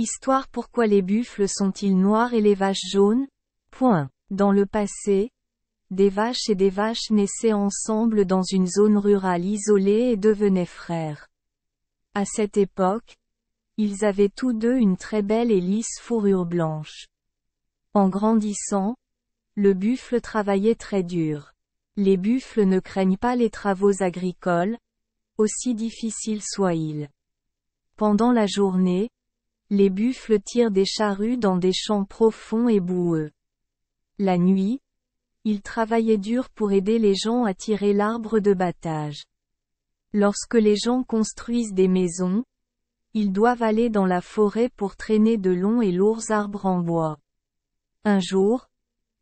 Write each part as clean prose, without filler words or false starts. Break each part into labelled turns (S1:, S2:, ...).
S1: Histoire. Pourquoi les buffles sont-ils noirs et les vaches jaunes? Dans le passé, des vaches et des vaches naissaient ensemble dans une zone rurale isolée et devenaient frères. À cette époque, ils avaient tous deux une très belle et lisse fourrure blanche. En grandissant, le buffle travaillait très dur. Les buffles ne craignent pas les travaux agricoles, aussi difficiles soient-ils. Pendant la journée, les buffles tirent des charrues dans des champs profonds et boueux. La nuit, ils travaillaient dur pour aider les gens à tirer l'arbre de battage. Lorsque les gens construisent des maisons, ils doivent aller dans la forêt pour traîner de longs et lourds arbres en bois. Un jour,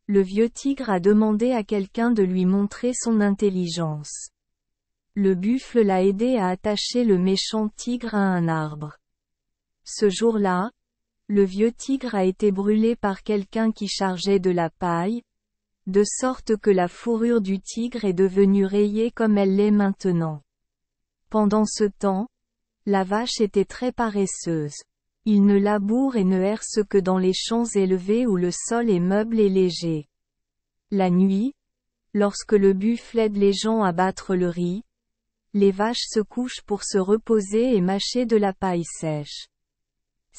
S1: le vieux tigre a demandé à quelqu'un de lui montrer son intelligence. Le buffle l'a aidé à attacher le méchant tigre à un arbre. Ce jour-là, le vieux tigre a été brûlé par quelqu'un qui chargeait de la paille, de sorte que la fourrure du tigre est devenue rayée comme elle l'est maintenant. Pendant ce temps, la vache était très paresseuse. Il ne laboure et ne herse que dans les champs élevés où le sol est meuble et léger. La nuit, lorsque le buffle aide les gens à battre le riz, les vaches se couchent pour se reposer et mâcher de la paille sèche.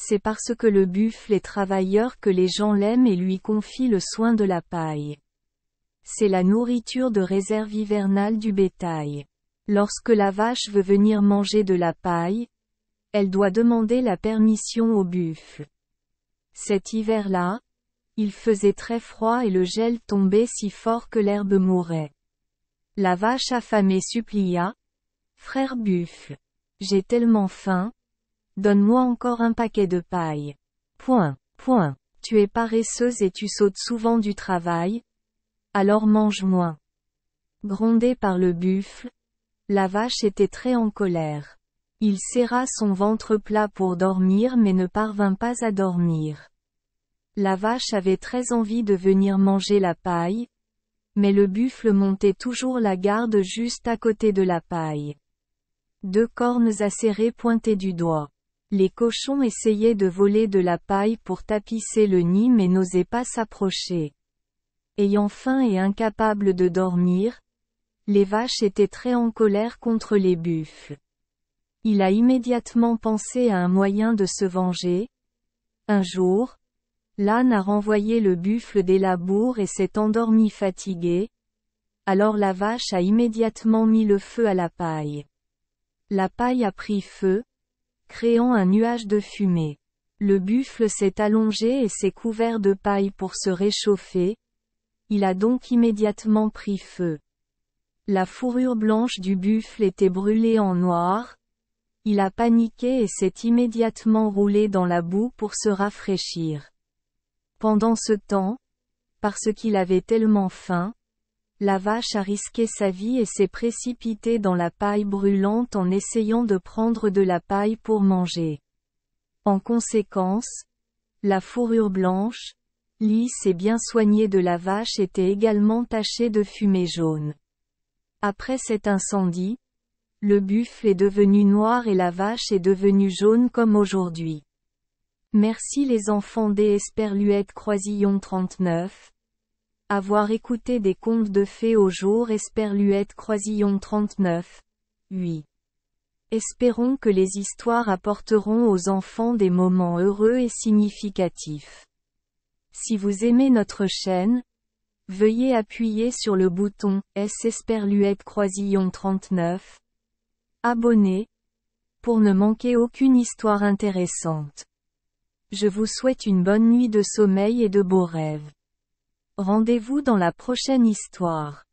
S1: C'est parce que le buffle est travailleur que les gens l'aiment et lui confient le soin de la paille. C'est la nourriture de réserve hivernale du bétail. Lorsque la vache veut venir manger de la paille, elle doit demander la permission au buffle. Cet hiver-là, il faisait très froid et le gel tombait si fort que l'herbe mourait. La vache affamée supplia: « Frère buffle, j'ai tellement faim, donne-moi encore un paquet de paille. Tu es paresseuse et tu sautes souvent du travail, alors mange moins. » Grondée par le buffle, la vache était très en colère. Il serra son ventre plat pour dormir mais ne parvint pas à dormir. La vache avait très envie de venir manger la paille, mais le buffle montait toujours la garde juste à côté de la paille. Deux cornes acérées pointaient du doigt. Les cochons essayaient de voler de la paille pour tapisser le nid mais n'osaient pas s'approcher. Ayant faim et incapables de dormir, les vaches étaient très en colère contre les buffles. Il a immédiatement pensé à un moyen de se venger. Un jour, l'âne a renvoyé le buffle des labours et s'est endormi fatigué. Alors la vache a immédiatement mis le feu à la paille. La paille a pris feu, créant un nuage de fumée. Le buffle s'est allongé et s'est couvert de paille pour se réchauffer. Il a donc immédiatement pris feu. La fourrure blanche du buffle était brûlée en noir. Il a paniqué et s'est immédiatement roulé dans la boue pour se rafraîchir. Pendant ce temps, parce qu'il avait tellement faim, la vache a risqué sa vie et s'est précipitée dans la paille brûlante en essayant de prendre de la paille pour manger. En conséquence, la fourrure blanche, lisse et bien soignée de la vache était également tachée de fumée jaune. Après cet incendie, le buffle est devenu noir et la vache est devenue jaune comme aujourd'hui. Merci les enfants des Esperluette Croisillon 39. Avoir écouté des contes de fées au jour Esperluette Croisillon 39. 8. Espérons que les histoires apporteront aux enfants des moments heureux et significatifs. Si vous aimez notre chaîne, veuillez appuyer sur le bouton S Esperluette Croisillon 39. Abonner, pour ne manquer aucune histoire intéressante. Je vous souhaite une bonne nuit de sommeil et de beaux rêves. Rendez-vous dans la prochaine histoire.